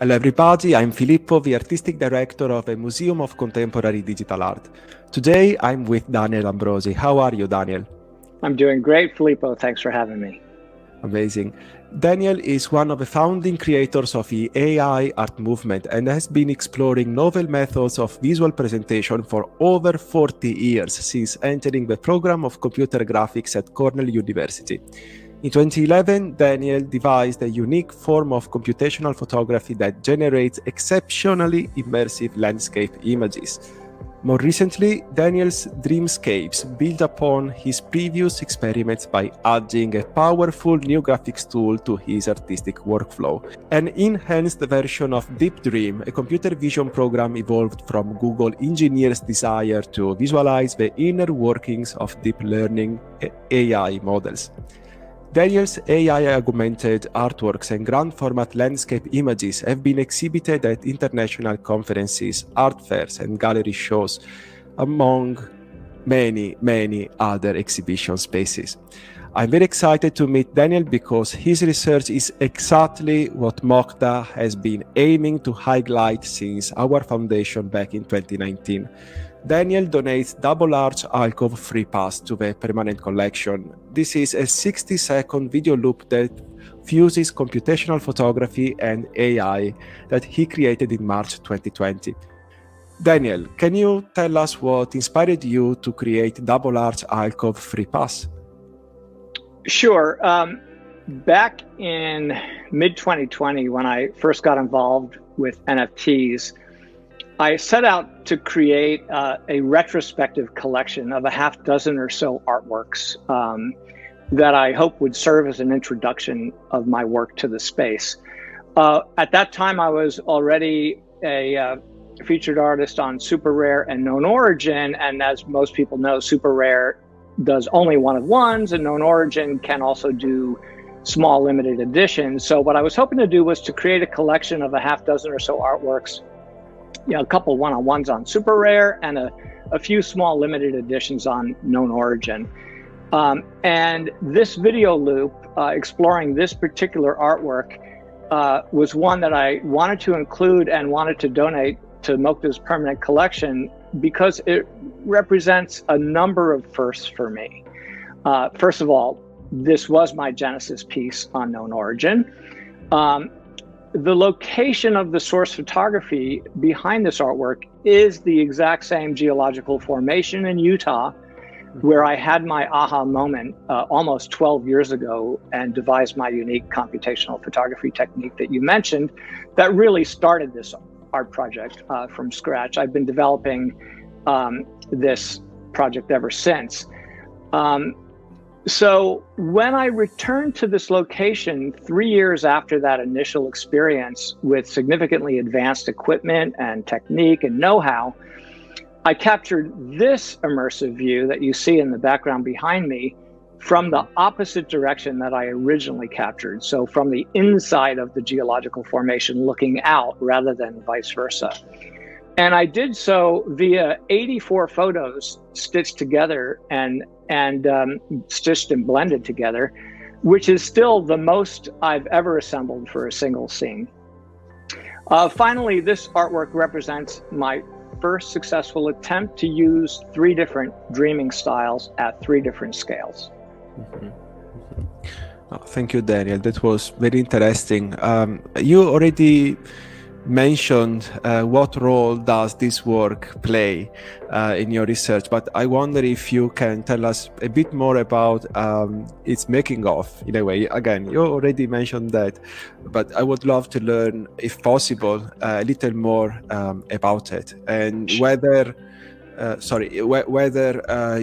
Hello everybody, I'm Filippo, the Artistic Director of the Museum of Contemporary Digital Art. Today I'm with Daniel Ambrosi. How are you, Daniel? I'm doing great, Filippo. Thanks for having me. Amazing. Daniel is one of the founding creators of the AI art movement and has been exploring novel methods of visual presentation for over 40 years since entering the program of computer graphics at Cornell University. In 2011, Daniel devised a unique form of computational photography that generates exceptionally immersive landscape images. More recently, Daniel's Dreamscapes build upon his previous experiments by adding a powerful new graphics tool to his artistic workflow. An enhanced version of Deep Dream, a computer vision program evolved from Google engineers' desire to visualize the inner workings of deep learning AI models. Daniel's AI-augmented artworks and grand-format landscape images have been exhibited at international conferences, art fairs, and gallery shows, among many other exhibition spaces. I'm very excited to meet Daniel because his research is exactly what MoCDA has been aiming to highlight since our foundation back in 2019. Daniel donates double Arch Alcove Three-Pass to the permanent collection. This is a 60-second video loop that fuses computational photography and AI that he created in March 2020. Daniel, can you tell us what inspired you to create double Arch Alcove Three-Pass? Sure. Back in mid-2020, when I first got involved with NFTs, I set out to create a retrospective collection of a half dozen or so artworks that I hope would serve as an introduction of my work to the space. At that time, I was already a featured artist on Super Rare and Known Origin, and as most people know, Super Rare does only one of ones, and Known Origin can also do small limited editions. So what I was hoping to do was to create a collection of a half dozen or so artworks, a couple one-on-ones on Super Rare and a few small limited editions on Known Origin. And this video loop exploring this particular artwork was one that I wanted to include and wanted to donate to MoCDA's permanent collection because it represents a number of firsts for me. First of all, this was my Genesis piece on Known Origin. The location of the source photography behind this artwork is the exact same geological formation in Utah where I had my aha moment almost 12 years ago and devised my unique computational photography technique that you mentioned that really started this art project from scratch. I've been developing this project ever since. So when I returned to this location 3 years after that initial experience with significantly advanced equipment and technique and know-how, I captured this immersive view that you see in the background behind me from the opposite direction that I originally captured. So from the inside of the geological formation looking out rather than vice versa. And I did so via 84 photos stitched together and stitched and blended together, which is still the most I've ever assembled for a single scene. Finally, this artwork represents my first successful attempt to use 3 different dreaming styles at 3 different scales. Mm-hmm. Oh, thank you, Daniel. That was very interesting. You already mentioned what role does this work play in your research, but I wonder if you can tell us a bit more about its making of, in a way. Again, you already mentioned that, but I would love to learn, if possible, a little more about it and whether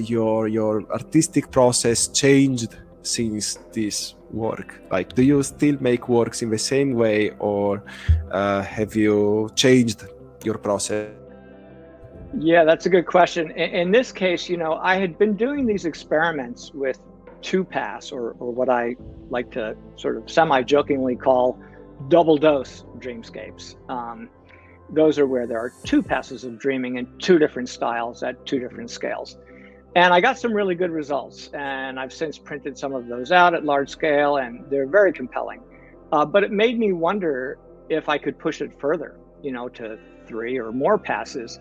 your artistic process changed since this work. Like, do you still make works in the same way, or have you changed your process? Yeah, that's a good question. In this case, I had been doing these experiments with 2-pass, or what I like to sort of semi-jokingly call double dose dreamscapes. Those are where there are 2 passes of dreaming in 2 different styles at 2 different scales. And I got some really good results, and I've since printed some of those out at large scale, and they're very compelling. But it made me wonder if I could push it further, to 3 or more passes.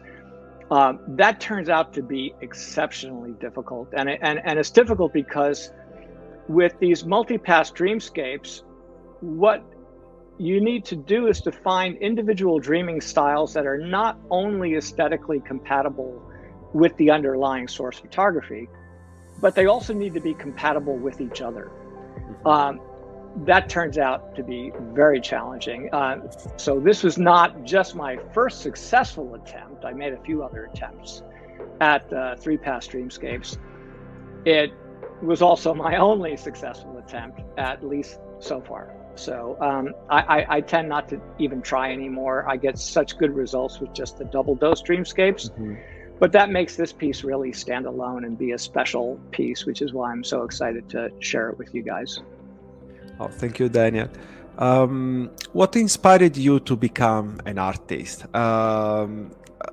That turns out to be exceptionally difficult. And it's difficult because with these multi-pass dreamscapes, what you need to do is to find individual dreaming styles that are not only aesthetically compatible with the underlying source photography, but they also need to be compatible with each other. That turns out to be very challenging. So this was not just my first successful attempt. I made a few other attempts at Three-Pass dreamscapes. It was also my only successful attempt, at least so far. So I tend not to even try anymore. I get such good results with just the double dose dreamscapes. But that makes this piece really stand alone and be a special piece, which is why I'm so excited to share it with you guys. Oh, thank you, Daniel. What inspired you to become an artist?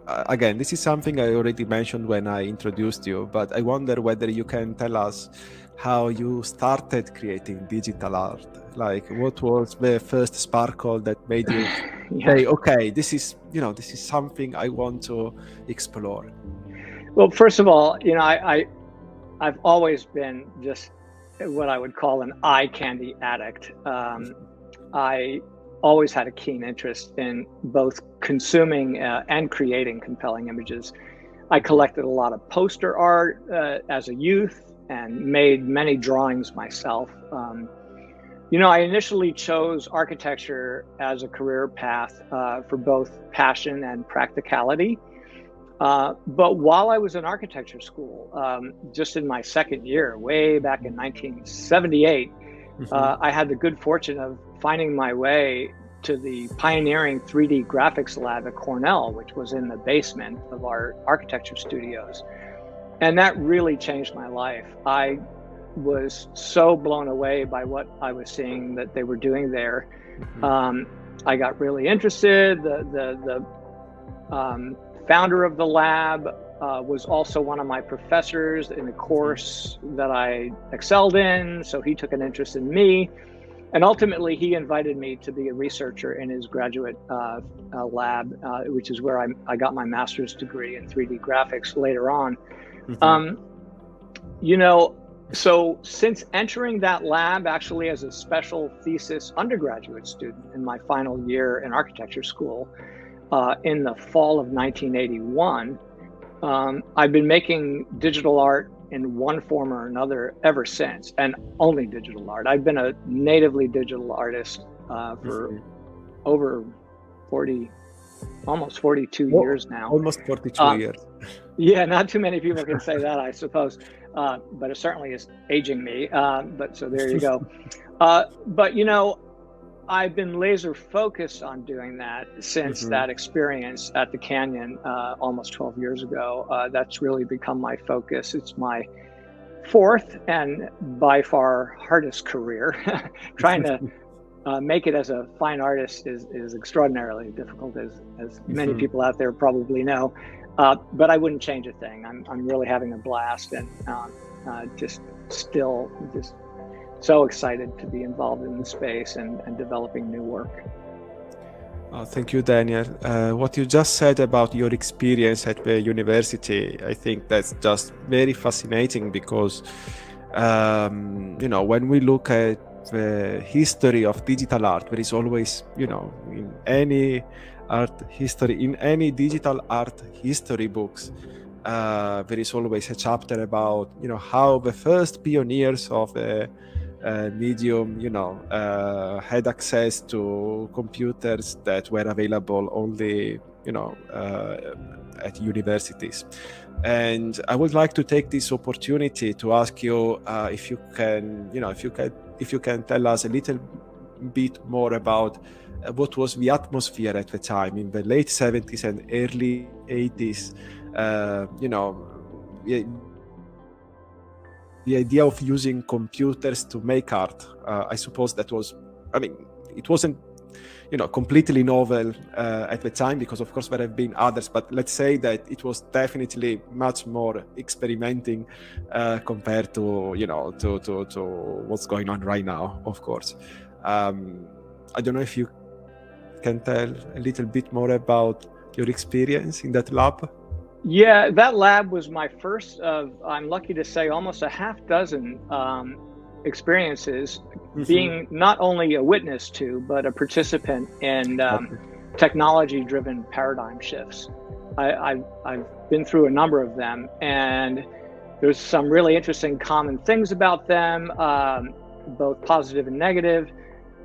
Again, this is something I already mentioned when I introduced you, but I wonder whether you can tell us how you started creating digital art. Like, what was the first sparkle that made you say, okay, this is something I want to explore? Well, first of all, I've always been just what I would call an eye candy addict. I always had a keen interest in both consuming and creating compelling images. I collected a lot of poster art as a youth and made many drawings myself. I initially chose architecture as a career path for both passion and practicality. But while I was in architecture school, just in my second year, way back in 1978, I had the good fortune of finding my way to the pioneering 3D graphics lab at Cornell, which was in the basement of our architecture studios. And that really changed my life. I was so blown away by what I was seeing that they were doing there. I got really interested. The founder of the lab was also one of my professors in a course that I excelled in, so he took an interest in me. And ultimately, he invited me to be a researcher in his graduate lab, which is where I got my master's degree in 3D graphics later on. So since entering that lab actually as a special thesis undergraduate student in my final year in architecture school, in the fall of 1981, I've been making digital art in one form or another ever since, and only digital art. I've been a natively digital artist for over 40, almost 42 years now. Almost 42 years. Yeah, not too many people can say that, I suppose, but it certainly is aging me. But so there you go. But I've been laser focused on doing that since that experience at the Canyon almost 12 years ago. That's really become my focus. It's my fourth and by far hardest career. Trying to make it as a fine artist is extraordinarily difficult, as many people out there probably know. But I wouldn't change a thing. I'm really having a blast and just so excited to be involved in the space and developing new work. Thank you, Daniel. What you just said about your experience at the university, I think that's just very fascinating because, when we look at the history of digital art, there is always, in any art history, in any digital art history books, there is always a chapter about, how the first pioneers of the medium, had access to computers that were available only, at universities. And I would like to take this opportunity to ask you if you can tell us a little bit more about what was the atmosphere at the time in the late 70s and early 80s. The idea of using computers to make art, I suppose that was, it wasn't, completely novel at the time, because of course there have been others, but let's say that it was definitely much more experimenting compared to, to what's going on right now, of course. I don't know if you can tell a little bit more about your experience in that lab? Yeah, that lab was my first of, I'm lucky to say, almost a half dozen experiences, being not only a witness to, but a participant in technology-driven paradigm shifts. I've been through a number of them, and there's some really interesting common things about them, both positive and negative.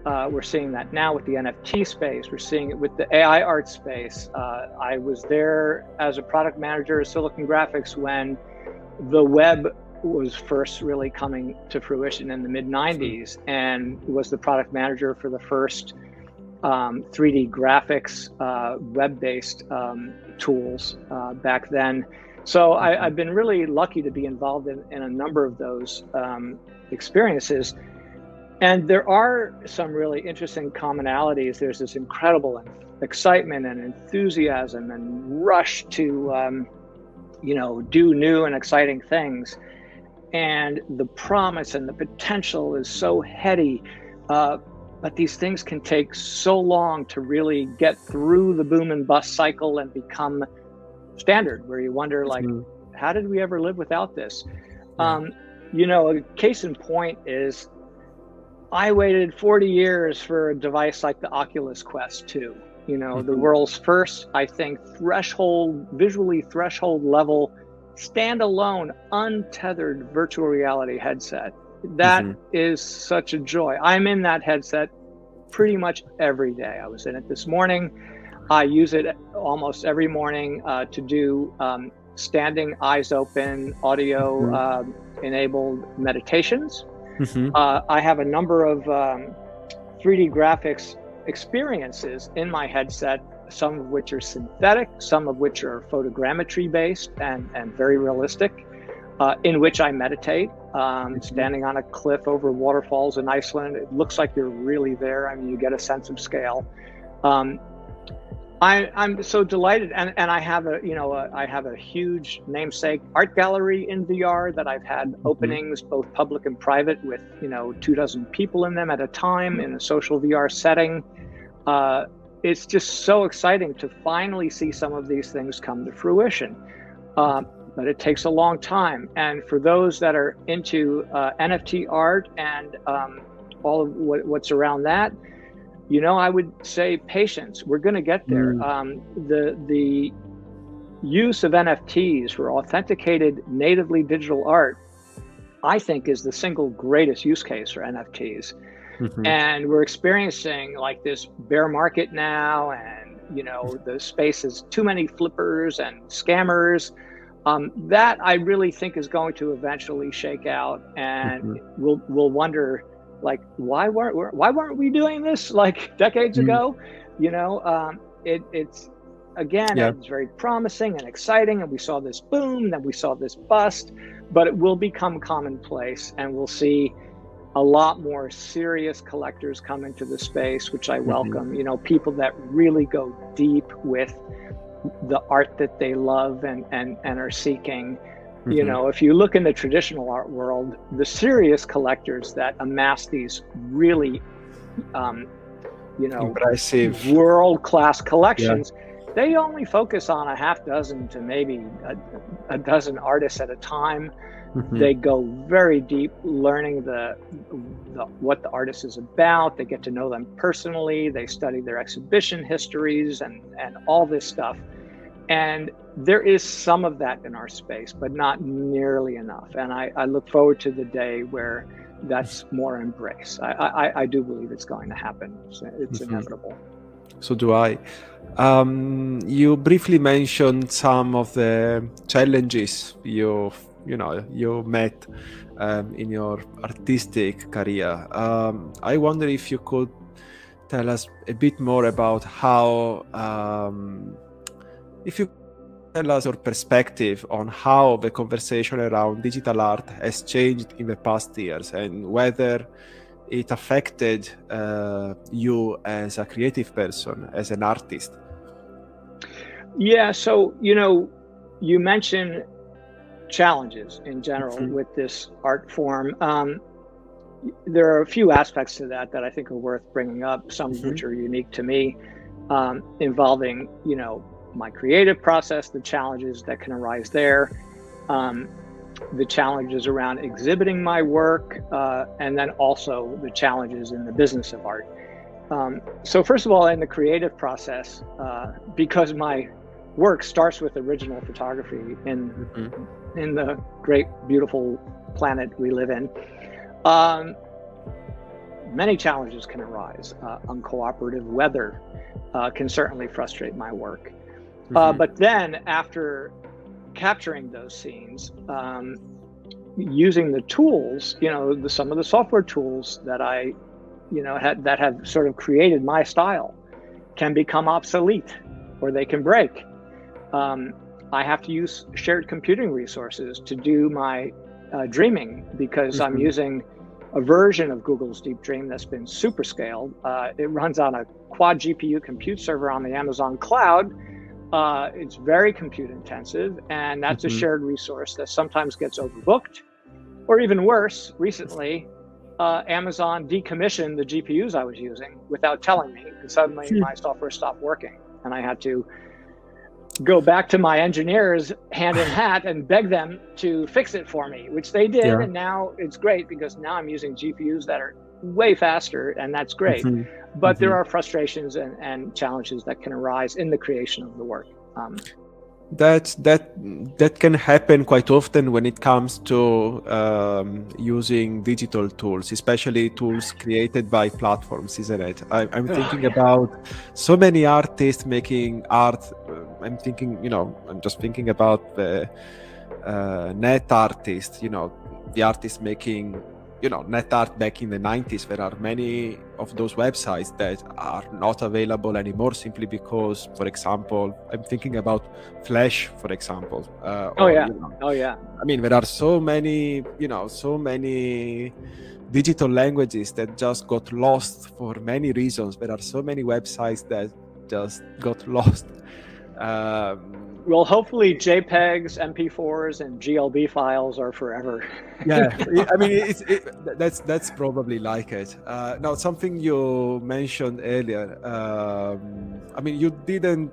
We're seeing that now with the NFT space. We're seeing it with the AI art space. I was there as a product manager at Silicon Graphics when the web was first really coming to fruition in the mid-90s, and was the product manager for the first 3D graphics web-based tools back then. So I've been really lucky to be involved in a number of those experiences. And there are some really interesting commonalities. There's this incredible excitement and enthusiasm and rush to, do new and exciting things. And the promise and the potential is so heady, but these things can take so long to really get through the boom and bust cycle and become standard, where you wonder, like, how did we ever live without this? A case in point is, I waited 40 years for a device like the Oculus Quest 2, the world's first, I think, visually threshold level, standalone, untethered virtual reality headset. That is such a joy. I'm in that headset pretty much every day. I was in it this morning. I use it almost every morning to do standing, eyes open, audio enabled meditations. I have a number of 3D graphics experiences in my headset, some of which are synthetic, some of which are photogrammetry based and very realistic, in which I meditate, standing on a cliff over waterfalls in Iceland. It looks like you're really there. I mean, you get a sense of scale. I'm so delighted, and I have a huge namesake art gallery in VR that I've had openings, both public and private, with 24 people in them at a time in a social VR setting. It's just so exciting to finally see some of these things come to fruition, but it takes a long time. And for those that are into NFT art and all of what's around that, I would say patience. We're going to get there. The use of NFTs for authenticated natively digital art, I think, is the single greatest use case for NFTs. And we're experiencing like this bear market now, and the space is too many flippers and scammers. That I really think is going to eventually shake out, and we'll wonder, like, why weren't we doing this like decades ago? It's very promising and exciting, and we saw this boom, then we saw this bust, but it will become commonplace, and we'll see a lot more serious collectors come into the space, which I welcome. People that really go deep with the art that they love and are seeking. If you look in the traditional art world, the serious collectors that amass these really, impressive world-class collections, they only focus on a half dozen to maybe a dozen artists at a time. They go very deep, learning what the artist is about. They get to know them personally. They study their exhibition histories and all this stuff. And there is some of that in our space, but not nearly enough. And I look forward to the day where that's more embraced. I do believe it's going to happen. It's inevitable. So do I. You briefly mentioned some of the challenges you met in your artistic career. I wonder if you could tell us a bit more about how, if you tell us your perspective on how the conversation around digital art has changed in the past years, and whether it affected you as a creative person, as an artist. Yeah, so, you mentioned challenges in general with this art form. There are a few aspects to that I think are worth bringing up, some of which are unique to me. involving, my creative process, the challenges that can arise there, the challenges around exhibiting my work, and then also the challenges in the business of art. So first of all, in the creative process, because my work starts with original photography in the great, beautiful planet we live in, many challenges can arise. Uncooperative weather can certainly frustrate my work. But then after capturing those scenes, using the tools, some of the software tools that I, that have sort of created my style can become obsolete or they can break. I have to use shared computing resources to do my dreaming because I'm using a version of Google's Deep Dream that's been super scaled. It runs on a quad GPU compute server on the Amazon cloud. It's very compute intensive, and that's a shared resource that sometimes gets overbooked. Or even worse, recently, Amazon decommissioned the GPUs I was using without telling me, and suddenly my software stopped working. And I had to go back to my engineers hand in hat and beg them to fix it for me, which they did. And now it's great because now I'm using GPUs that are way faster, and that's great. But there are frustrations and challenges that can arise in the creation of the work. That can happen quite often when it comes to using digital tools, especially tools created by platforms, isn't it? I'm thinking about so many artists making art. I'm just thinking about the net artists, the artists making net art back in the 90s. There are many of those websites that are not available anymore simply because, for example, I'm thinking about Flash, for example. I mean, there are so many digital languages that just got lost for many reasons. There are so many websites that just got lost. Well, hopefully JPEGs, MP4s, and GLB files are forever. Yeah, I mean, that's probably like it. Now, something you mentioned earlier. I mean, you didn't,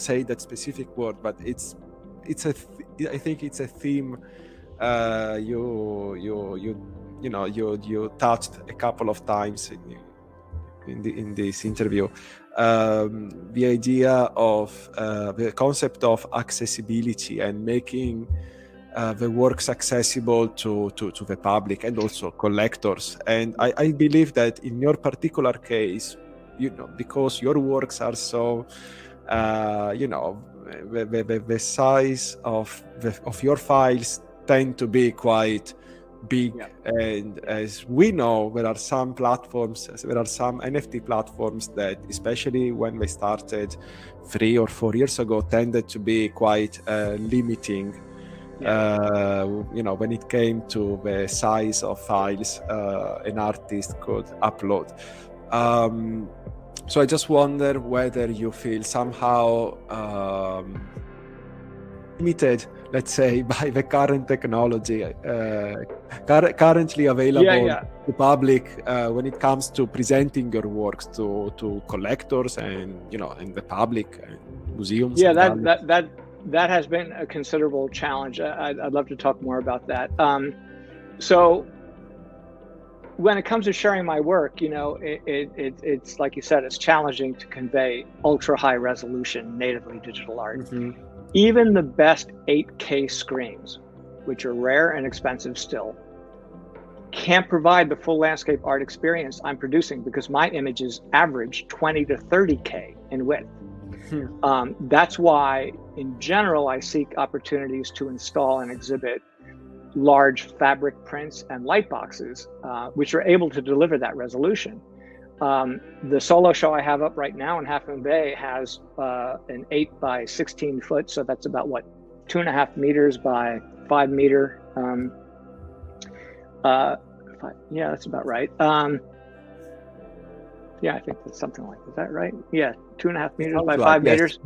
say that specific word, but I think it's a theme. You touched a couple of times in this interview. The idea of the concept of accessibility and making the works accessible to the public and also collectors. And I believe that in your particular case, because your works are so, the size of your files tend to be quite big, and as we know, there are some NFT platforms that, especially when they started 3 or 4 years ago, tended to be quite limiting. When it came to the size of files an artist could upload. So I just wonder whether you feel somehow limited, let's say, by the current technology currently available to the public when it comes to presenting your works to collectors and and the public and museums. That has been a considerable challenge. I'd love to talk more about that. So when it comes to sharing my work, it's like you said, it's challenging to convey ultra high resolution natively digital art. Even the best 8K screens, which are rare and expensive still, can't provide the full landscape art experience I'm producing because my images average 20 to 30K in width. That's why, in general, I seek opportunities to install and exhibit large fabric prints and light boxes, which are able to deliver that resolution. The solo show I have up right now in Half Moon Bay has an 8 by 16 foot, so that's about 2.5 meters by 5 meter. That's about right. I think that's something like, is that right? Yeah, 2.5 meters by 5 meters.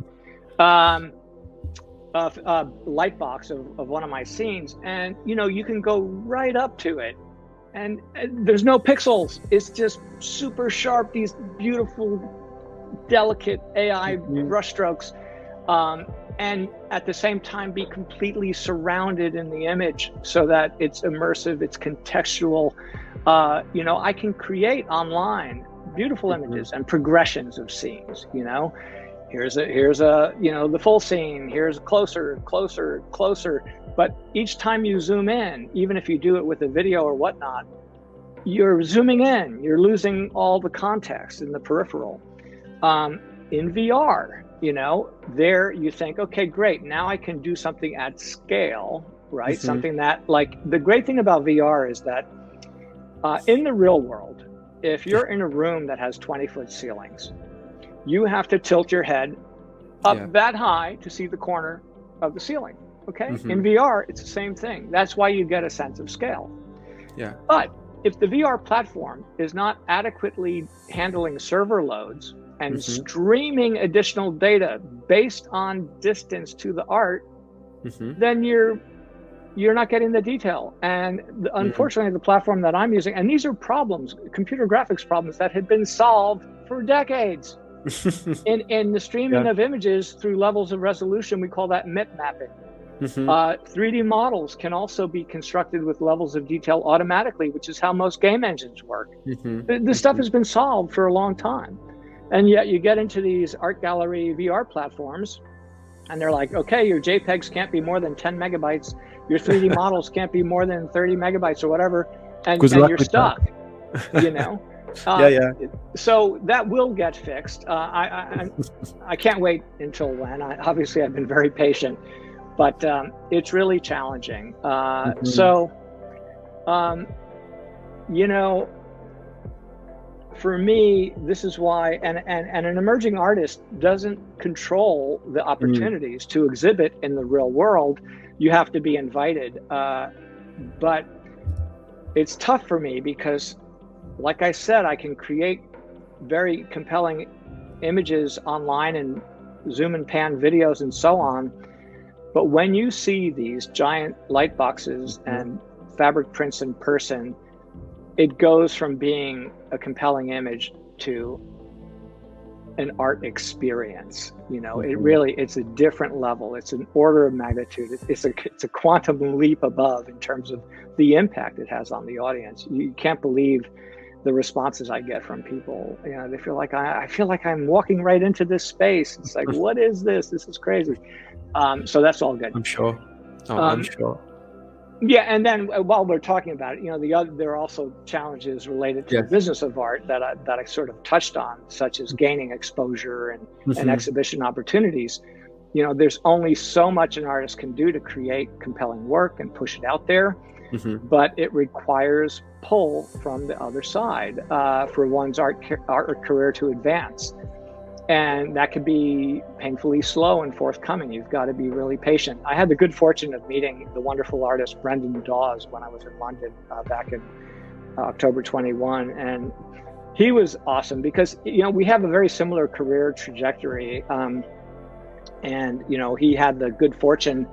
Light box of one of my scenes, and you can go right up to it. And there's no pixels. It's just super sharp, these beautiful delicate AI brushstrokes, and at the same time be completely surrounded in the image so that it's immersive, it's contextual. I can create online beautiful images and progressions of scenes. Here's a the full scene, here's closer, but each time you zoom in, even if you do it with a video or whatnot, you're zooming in, you're losing all the context in the peripheral. In VR, there you think, okay, great, now I can do something at scale, right? Something that, like, the great thing about VR is that in the real world, if you're in a room that has 20-foot ceilings, you have to tilt your head up that high to see the corner of the ceiling, okay? In VR, it's the same thing. That's why you get a sense of scale. Yeah. But if the VR platform is not adequately handling server loads and streaming additional data based on distance to the art, then you're not getting the detail. And unfortunately, the platform that I'm using, and these are problems, computer graphics problems that had been solved for decades. in the streaming of images through levels of resolution, we call that MIP mapping. 3D models can also be constructed with levels of detail automatically, which is how most game engines work. This stuff has been solved for a long time. And yet you get into these art gallery VR platforms and they're like, okay, your JPEGs can't be more than 10 megabytes. Your 3D models can't be more than 30 megabytes or whatever. And you're stuck, So that will get fixed. I can't wait until when. Obviously, I've been very patient, but it's really challenging. For me, this is why, and an emerging artist doesn't control the opportunities to exhibit in the real world. You have to be invited. But it's tough for me because, like I said, I can create very compelling images online and zoom and pan videos and so on. But when you see these giant light boxes and fabric prints in person, it goes from being a compelling image to an art experience. It's a different level. It's an order of magnitude. It's a quantum leap above in terms of the impact it has on the audience. You can't believe the responses I get from people. They feel like I feel like I'm walking right into this space. It's like, what is this? This is crazy. So that's all good. I'm sure. I'm sure. Yeah, and then while we're talking about it, there are also challenges related to the business of art that I sort of touched on, such as gaining exposure and exhibition opportunities. There's only so much an artist can do to create compelling work and push it out there, but it requires pull from the other side for one's art career to advance. And that could be painfully slow and forthcoming. You've got to be really patient. I had the good fortune of meeting the wonderful artist Brendan Dawes when I was in London back in October 21. And he was awesome because, we have a very similar career trajectory. And he had the good fortune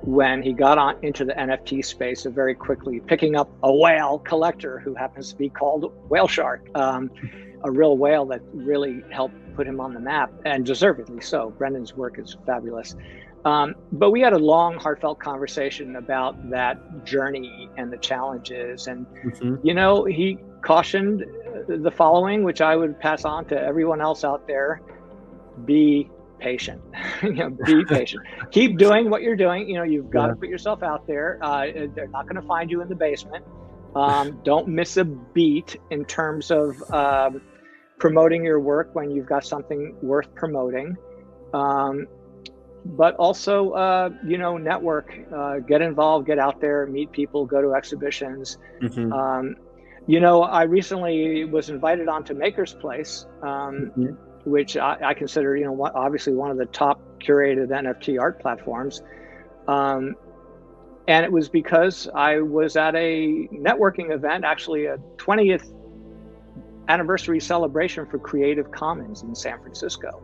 when he got on into the NFT space of very quickly picking up a whale collector who happens to be called Whale Shark, a real whale that really helped put him on the map, and deservedly so. Brendan's work is fabulous. But we had a long, heartfelt conversation about that journey and the challenges. And, he cautioned the following, which I would pass on to everyone else out there: be patient. Be patient. Keep doing what you're doing. You've got to put yourself out there. They're not going to find you in the basement. Don't miss a beat in terms of promoting your work when you've got something worth promoting. But also, network, get involved, get out there, meet people, go to exhibitions. I recently was invited onto Maker's Place, which I consider, obviously one of the top curated NFT art platforms. And it was because I was at a networking event, actually a 20th anniversary celebration for Creative Commons in San Francisco.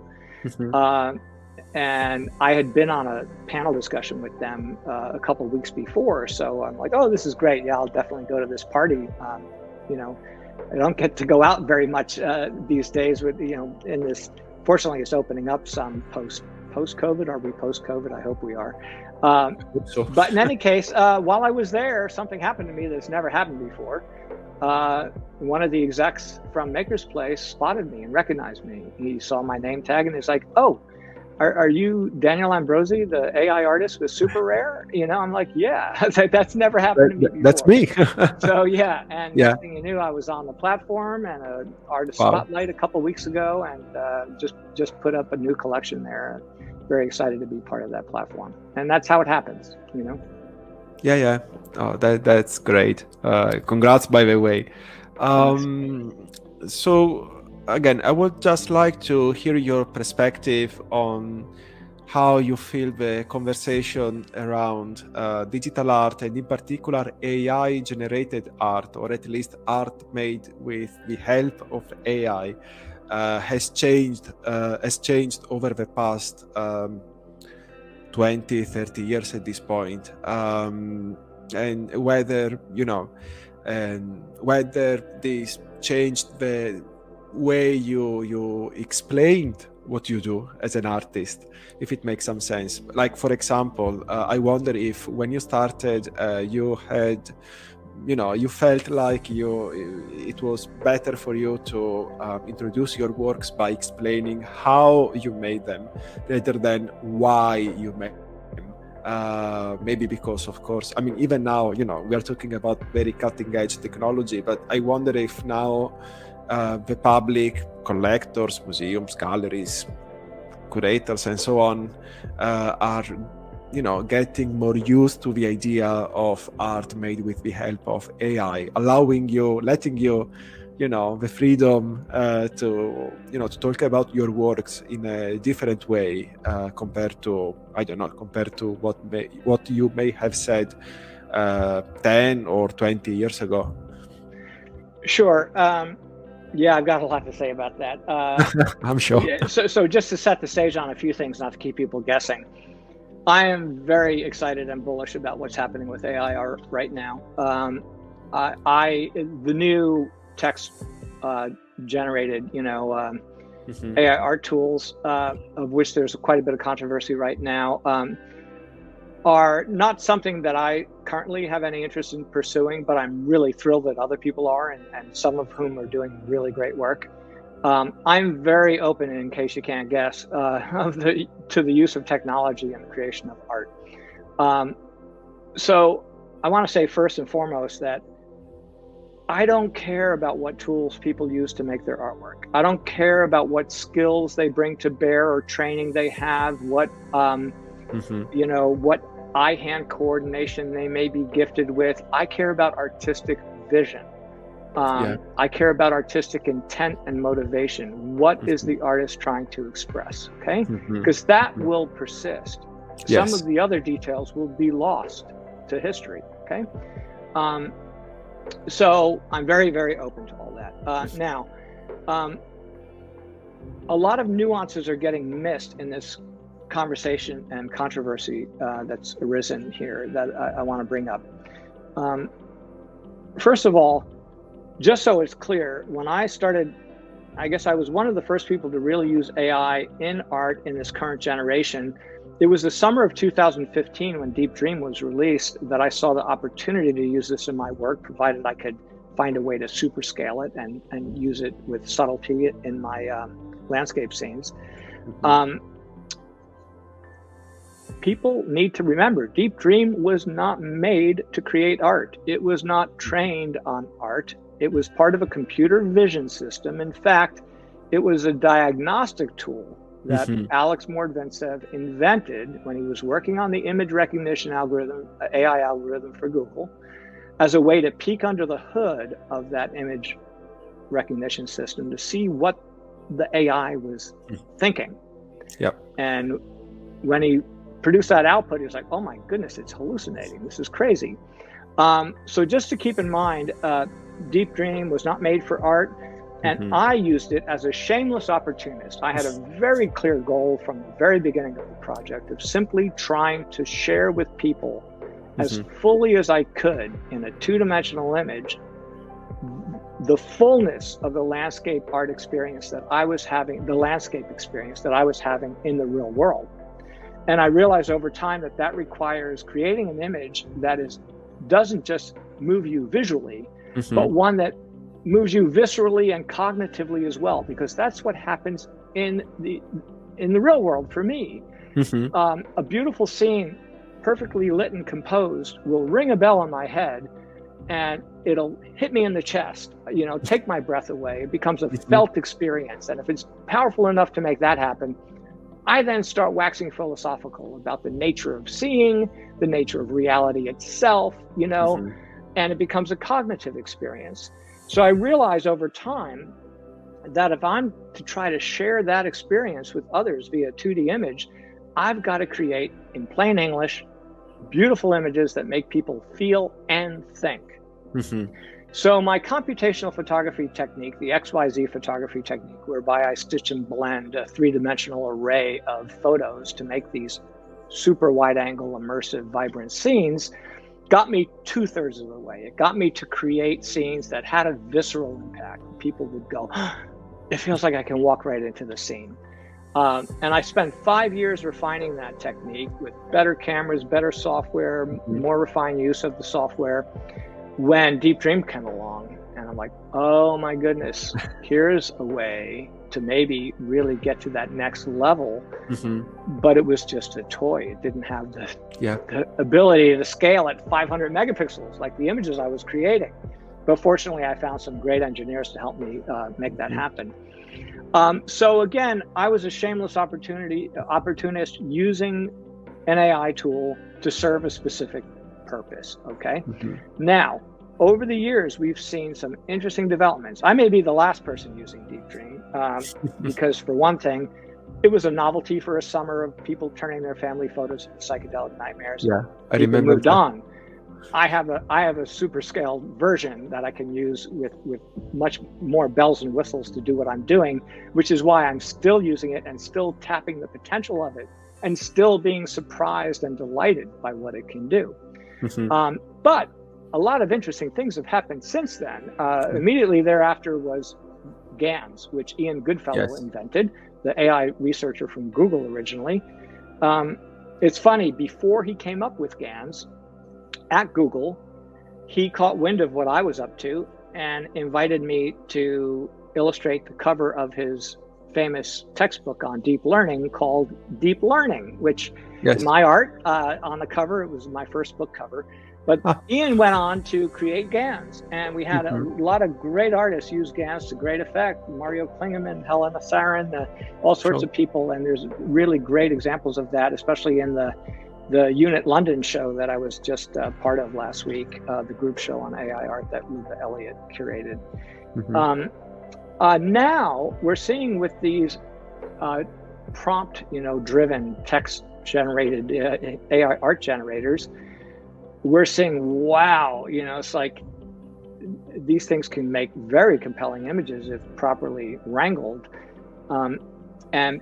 And I had been on a panel discussion with them a couple of weeks before. So I'm like, oh, this is great. Yeah, I'll definitely go to this party. I don't get to go out very much these days with, in this Fortunately, it's opening up some post-COVID. Are we post-COVID? I hope we are. So. But in any case, while I was there, something happened to me that's never happened before. One of the execs from Maker's Place spotted me and recognized me. He saw my name tag and he's like, "Oh, are you Daniel Ambrosi, the AI artist with Super Rare?" I'm like, "Yeah." I was like, "That's never happened to me before." That's me. So yeah, and next thing you knew, I was on the platform and an artist spotlight a couple of weeks ago, and just put up a new collection there. Very excited to be part of that platform, and that's how it happens. Yeah. Oh, that's great. Congrats, by the way. So again, I would just like to hear your perspective on how you feel the conversation around digital art, and in particular AI-generated art, or at least art made with the help of AI, has changed over the past 20, 30 years at this point, and whether whether this changed the way you explained what you do as an artist, if it makes some sense. Like, for example, I wonder if when you started, you had, you felt like it was better for you to introduce your works by explaining how you made them rather than why you made them. Maybe because, of course, I mean, even now, we are talking about very cutting edge technology, but I wonder if now the public, collectors, museums, galleries, curators, and so on, are getting more used to the idea of art made with the help of AI, letting you, the freedom to talk about your works in a different way compared to what you may have said 10 or 20 years ago. Sure. Yeah, I've got a lot to say about that. I'm sure. So just to set the stage on a few things, not to keep people guessing, I am very excited and bullish about what's happening with AI art right now. The new text generated, AI art tools, of which there's quite a bit of controversy right now, are not something that I currently have any interest in pursuing, but I'm really thrilled that other people are, and some of whom are doing really great work. I'm very open, in case you can't guess, to the use of technology in the creation of art. So I want to say first and foremost that I don't care about what tools people use to make their artwork. I don't care about what skills they bring to bear or training they have, what what eye-hand coordination they may be gifted with. I care about artistic vision. I care about artistic intent and motivation. What is the artist trying to express? Okay, because that will persist. Some of the other details will be lost to history. Okay, so I'm very, very open to all that. Now, a lot of nuances are getting missed in this conversation and controversy that's arisen here that I want to bring up. First of all, just so it's clear, when I started, I guess I was one of the first people to really use AI in art in this current generation. It was the summer of 2015 when Deep Dream was released that I saw the opportunity to use this in my work, provided I could find a way to super scale it and use it with subtlety in my landscape scenes. People need to remember, Deep Dream was not made to create art. It was not trained on art. It was part of a computer vision system. In fact, it was a diagnostic tool that Alex Mordvintsev invented when he was working on the image recognition algorithm, AI algorithm for Google, as a way to peek under the hood of that image recognition system to see what the AI was thinking. And when he produced that output, he was like, oh my goodness, it's hallucinating. This is crazy. So just to keep in mind, Deep Dream was not made for art. And I used it as a shameless opportunist. I had a very clear goal from the very beginning of the project of simply trying to share with people as fully as I could in a two-dimensional image the fullness of the landscape art experience that I was having, the landscape experience that I was having in the real world. And I realized over time that that requires creating an image that doesn't just move you visually, but one that moves you viscerally and cognitively as well, because that's what happens in the real world for me. A beautiful scene, perfectly lit and composed, will ring a bell in my head, and it'll hit me in the chest, take my breath away. It becomes a felt experience. And if it's powerful enough to make that happen, I then start waxing philosophical about the nature of seeing, the nature of reality itself, and it becomes a cognitive experience. So I realize over time that if I'm to try to share that experience with others via 2D image, I've got to create, in plain English, beautiful images that make people feel and think. So my computational photography technique, the XYZ photography technique, whereby I stitch and blend a three-dimensional array of photos to make these super wide-angle, immersive, vibrant scenes, got me 2/3 of the way. It got me to create scenes that had a visceral impact. People would go, it feels like I can walk right into the scene. And I spent 5 years refining that technique with better cameras, better software, more refined use of the software, when Deep Dream came along. And I'm like, oh my goodness, here's a way to maybe really get to that next level. But it was just a toy. It didn't have the ability to scale at 500 megapixels like the images I was creating. But fortunately, I found some great engineers to help me make that happen. So again, I was a shameless opportunist using an AI tool to serve a specific purpose, okay? Now, over the years, we've seen some interesting developments. I may be the last person using Deep Dream because, for one thing, it was a novelty for a summer of people turning their family photos into psychedelic nightmares. Yeah, I people remember moved on. I have a super scaled version that I can use with much more bells and whistles to do what I'm doing, which is why I'm still using it and still tapping the potential of it and still being surprised and delighted by what it can do. But a lot of interesting things have happened since then. Immediately thereafter was GANs, which Ian Goodfellow invented, the AI researcher from Google originally. It's funny, before he came up with GANs at Google, he caught wind of what I was up to and invited me to illustrate the cover of his famous textbook on deep learning called Deep Learning, which is my art on the cover. It was my first book cover. But Ian went on to create GANs, and we had a lot of great artists use GANs to great effect. Mario Klingemann, Helena Sarin, all sorts of people. And there's really great examples of that, especially in the Unit London show that I was just part of last week, the group show on AI art that Luba Elliott curated. Now we're seeing with these prompt, driven text generated AI art generators, we're seeing, wow, it's like these things can make very compelling images if properly wrangled. And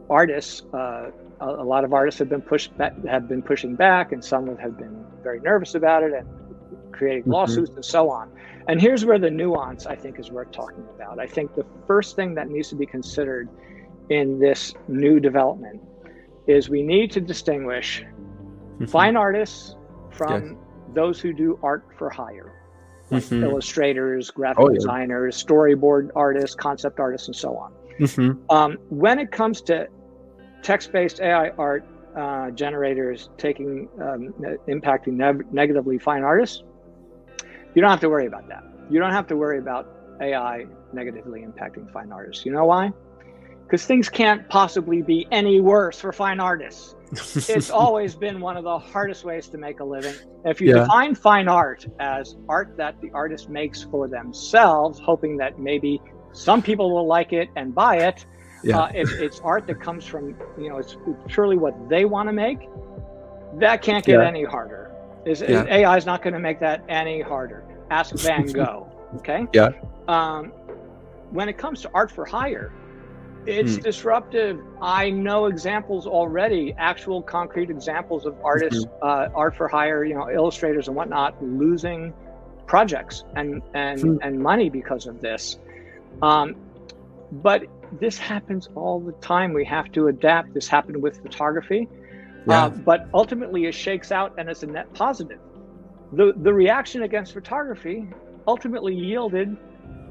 artists, a lot of artists have been pushing back, and some have been very nervous about it and creating lawsuits and so on. And here's where the nuance, I think, is worth talking about. I think the first thing that needs to be considered in this new development is we need to distinguish fine artists from those who do art for hire, like illustrators, graphic designers, storyboard artists, concept artists, and so on. When it comes to text-based AI art generators impacting negatively fine artists, you don't have to worry about that. You don't have to worry about AI negatively impacting fine artists. You know why? Because things can't possibly be any worse for fine artists. It's always been one of the hardest ways to make a living. If you define fine art as art that the artist makes for themselves, hoping that maybe some people will like it and buy it, if it's art that comes from, it's purely what they want to make, that can't get any harder. AI is not going to make that any harder. Ask Van Gogh, okay? When it comes to art for hire, it's disruptive. I know examples already, actual concrete examples of artists, art for hire, illustrators and whatnot, losing projects and money because of this. But this happens all the time. We have to adapt. This happened with photography, but ultimately it shakes out and it's a net positive. The reaction against photography ultimately yielded,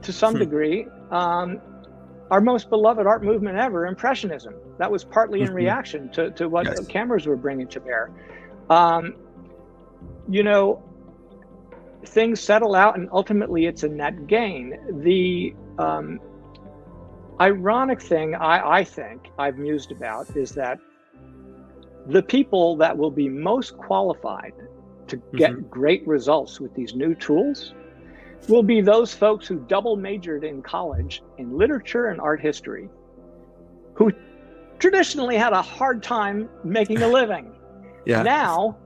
to some degree, our most beloved art movement ever, Impressionism. That was partly in reaction to what cameras were bringing to bear. You know, things settle out and ultimately it's a net gain. The ironic thing I think I've mused about is that the people that will be most qualified to get great results with these new tools will be those folks who double majored in college in literature and art history, who traditionally had a hard time making a living. Now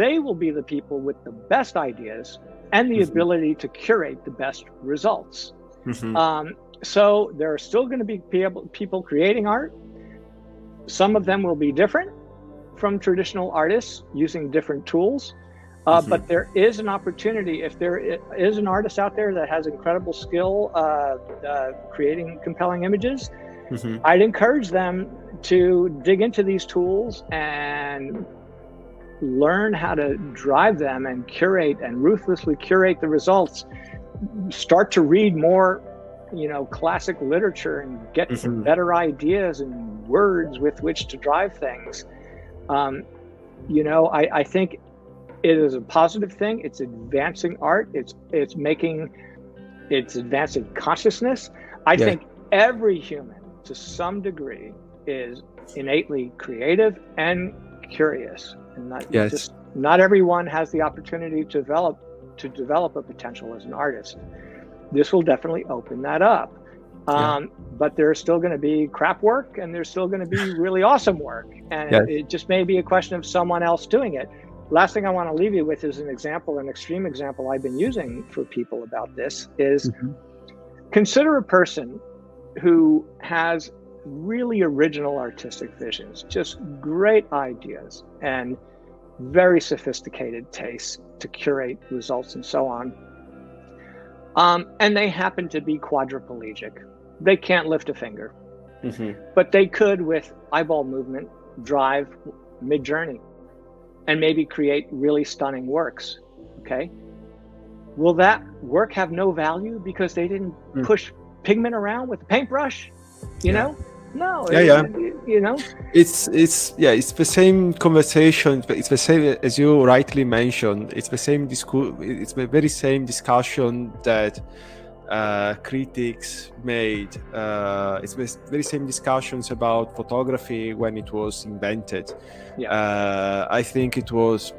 they will be the people with the best ideas and the ability to curate the best results. So there are still going to be people creating art. Some of them will be different from traditional artists using different tools. But there is an opportunity. If there is an artist out there that has incredible skill creating compelling images, I'd encourage them to dig into these tools and learn how to drive them and curate and ruthlessly curate the results. Start to read more, you know, classic literature and get some better ideas and words with which to drive things. You know, I think it is a positive thing. It's advancing art. It's advancing consciousness. I think every human, to some degree, is innately creative and curious, and not everyone has the opportunity to develop a potential as an artist. This will definitely open that up. But there's still going to be crap work, and there's still going to be really awesome work, and it just may be a question of someone else doing it. Last thing I want to leave you with is an example, an extreme example I've been using for people about this is consider a person who has really original artistic visions, just great ideas and very sophisticated tastes to curate results and so on. And they happen to be quadriplegic. They can't lift a finger, but they could, with eyeball movement, drive mid-journey and maybe create really stunning works, okay? Will that work have no value because they didn't push pigment around with a paintbrush, you know? No, you know? It's the same conversation. It's the same, as you rightly mentioned, it's the same it's the very same discussion that critics made. It's the very same discussions about photography when it was invented. I think it was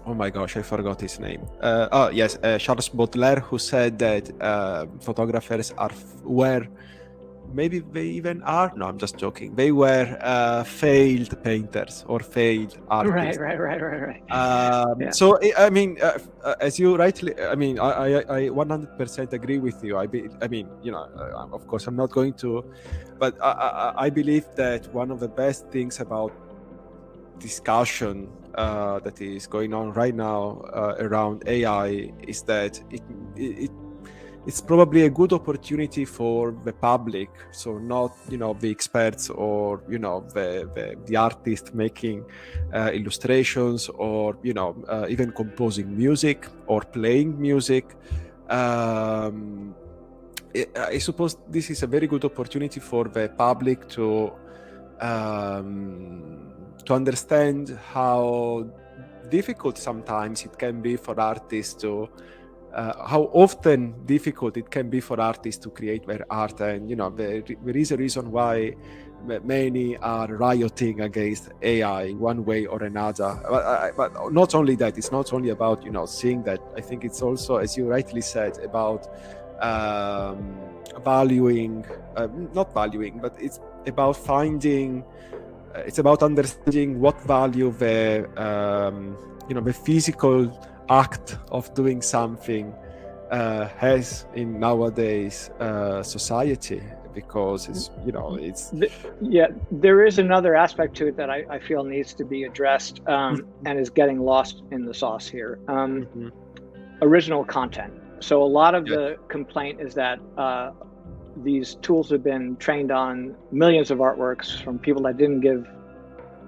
oh my gosh, I forgot his name. Charles Baudelaire, who said that photographers were, maybe they even are, no, I'm just joking, they were failed painters or failed artists. Right. So I mean, as you rightly, I mean, I 100% agree with you. I mean, you know, of course I'm not going to, but I believe that one of the best things about discussion that is going on right now around AI is that it's probably a good opportunity for the public, so not, you know, the experts or, you know, the artist making illustrations or, you know, even composing music or playing music. I suppose this is a very good opportunity for the public to understand how difficult sometimes it can be for artists to how often difficult it can be for artists to create their art. And, you know, there is a reason why many are rioting against AI one way or another. But not only that, it's not only about, you know, seeing that. I think it's also, as you rightly said, about valuing, not valuing, but it's about finding, it's about understanding what value the, you know, the physical act of doing something has in nowadays society, because it's, you know, it's there is another aspect to it that I feel needs to be addressed and is getting lost in the sauce here. original content. So a lot of the complaint is that these tools have been trained on millions of artworks from people that didn't give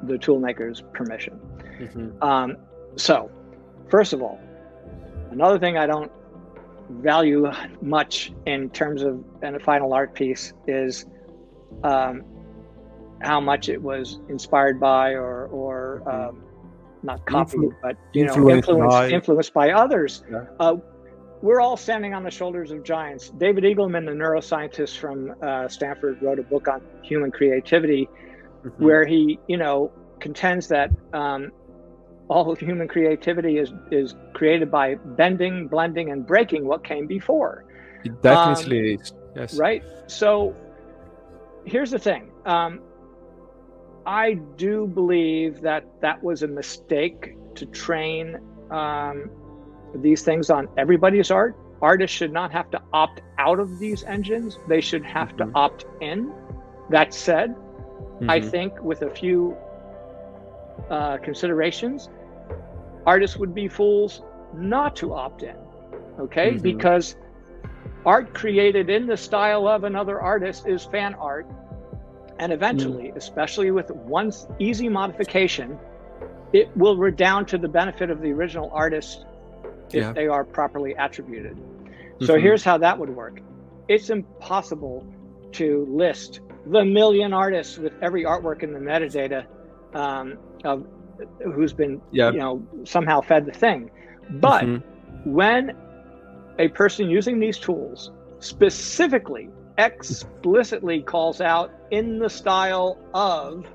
the tool makers permission. So first of all, another thing I don't value much in terms of a final art piece is how much it was inspired by or not copied, but influenced by others. We're all standing on the shoulders of giants. David Eagleman, the neuroscientist from Stanford, wrote a book on human creativity, where he, contends that all human creativity is created by bending, blending, and breaking what came before. It definitely is. Yes. Right. So here's the thing. I do believe that was a mistake to train these things on everybody's art. Artists should not have to opt out of these engines. They should have to opt in. That said, I think with a few considerations, artists would be fools not to opt in, okay? Because art created in the style of another artist is fan art. And eventually, especially with one easy modification, it will redound to the benefit of the original artist if they are properly attributed. So here's how that would work. It's impossible to list the million artists with every artwork in the metadata of who's been somehow fed the thing. But when a person using these tools specifically explicitly calls out in the style of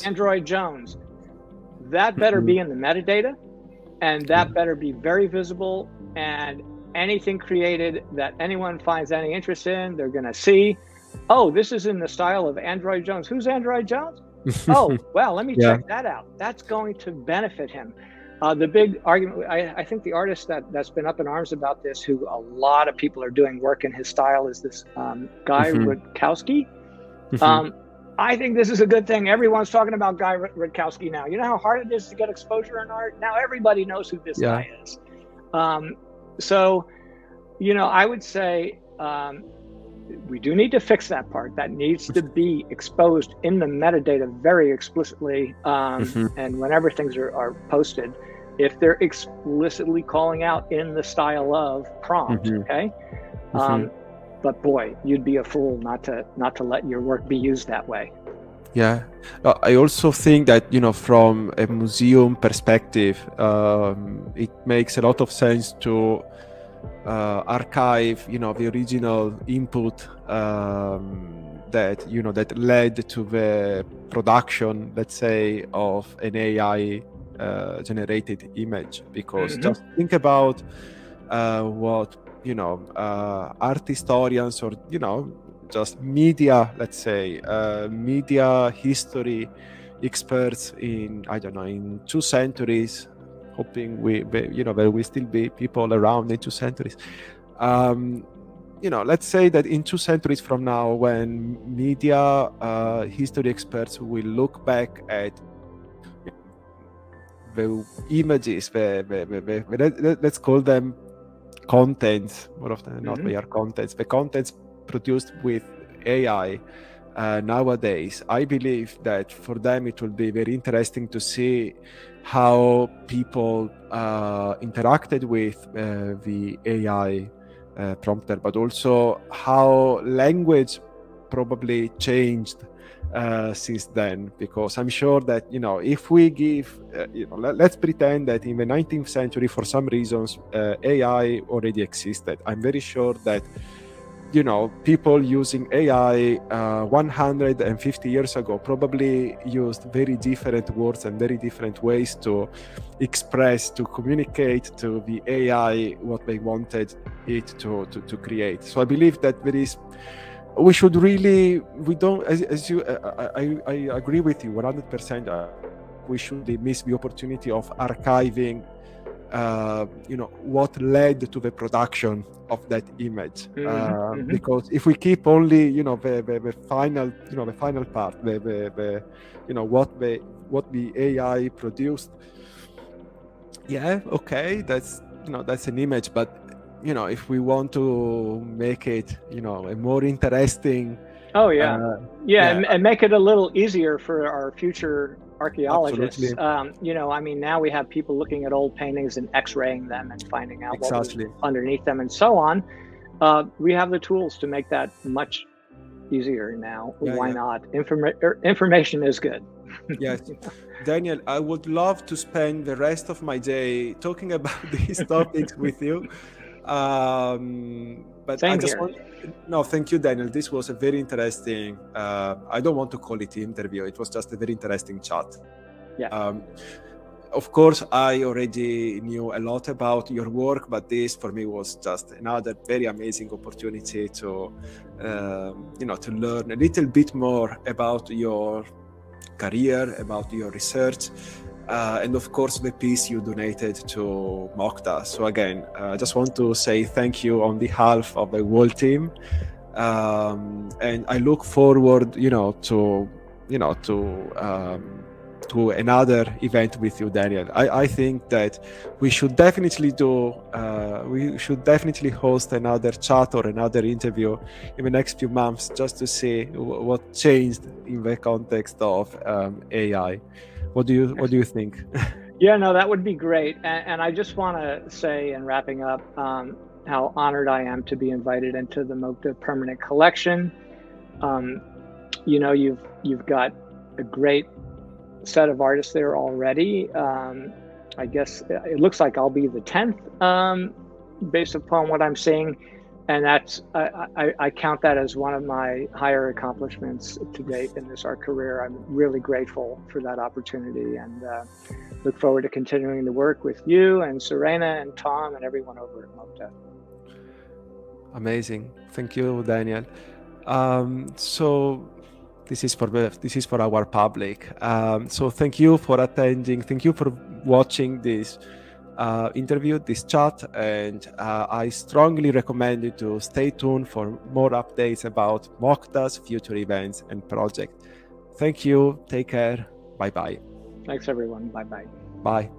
Android Jones, that better be in the metadata, and that better be very visible, and anything created that anyone finds any interest in, they're going to see, oh, this is in the style of Android Jones. Who's Android Jones? Oh, well, let me check that out. That's going to benefit him. The big argument, I think the artist that's been up in arms about this, who a lot of people are doing work in his style, is this Guy Rutkowski. I think this is a good thing. Everyone's talking about Guy Rutkowski now. You know how hard it is to get exposure in art? Now everybody knows who this guy is. So, I would say we do need to fix that part. That needs to be exposed in the metadata very explicitly. And whenever things are posted, if they're explicitly calling out in the style of prompt, okay? But boy, you'd be a fool not to let your work be used that way. Yeah, I also think that from a museum perspective, it makes a lot of sense to archive, the original input that that led to the production, let's say, of an AI generated image. Because just think about what art historians or just media, let's say, media history experts in, I don't know, in 2 centuries, hoping there will still be people around in 2 centuries. Let's say that in 2 centuries from now, when media history experts will look back at the images, let's call them contents, more often than not, they are contents. The contents produced with AI nowadays, I believe that for them it will be very interesting to see how people interacted with the AI prompter, but also how language probably changed since then. Because I'm sure that if we give let's pretend that in the 19th century, for some reasons, AI already existed. I'm very sure that people using AI 150 years ago probably used very different words and very different ways to express, to communicate to the AI what they wanted it to create. So I believe that we should really, I agree with you 100%. We should miss the opportunity of archiving what led to the production of that image, because if we keep only the final part, what the AI produced, that's that's an image, but if we want to make it a more interesting. Oh yeah, and make it a little easier for our future archaeologists. Absolutely. Now we have people looking at old paintings and X-raying them and finding out what was Exactly. underneath them and so on. We have the tools to make that much easier now. Why not? Information is good. Yes. Daniel, I would love to spend the rest of my day talking about these topics with you. But Same I just here. No, thank you, Daniel. This was a very interesting, I don't want to call it interview. It was just a very interesting chat. Yeah. Of course, I already knew a lot about your work, but this for me was just another very amazing opportunity to, to learn a little bit more about your career, about your research, and of course the piece you donated to MoCDA. So again, I just want to say thank you on behalf of the whole team, and I look forward, to another event with you, Daniel. I think that we should definitely host another chat or another interview in the next few months, just to see what changed in the context of AI. What do you think? Yeah, no, that would be great. And I just want to say, in wrapping up, how honored I am to be invited into the MoCDA Permanent Collection. You've got a great set of artists there already. I guess it looks like I'll be the 10th, based upon what I'm seeing, and that's I count that as one of my higher accomplishments to date in this art career. I'm really grateful for that opportunity, and look forward to continuing the work with you and Serena and Tom and everyone over at MoCDA. Amazing, thank you, Daniel. So this is for our public. So thank you for attending. Thank you for watching this interview, this chat, and I strongly recommend you to stay tuned for more updates about MoCDA's future events and projects. Thank you. Take care. Bye-bye. Thanks, everyone. Bye-bye. Bye.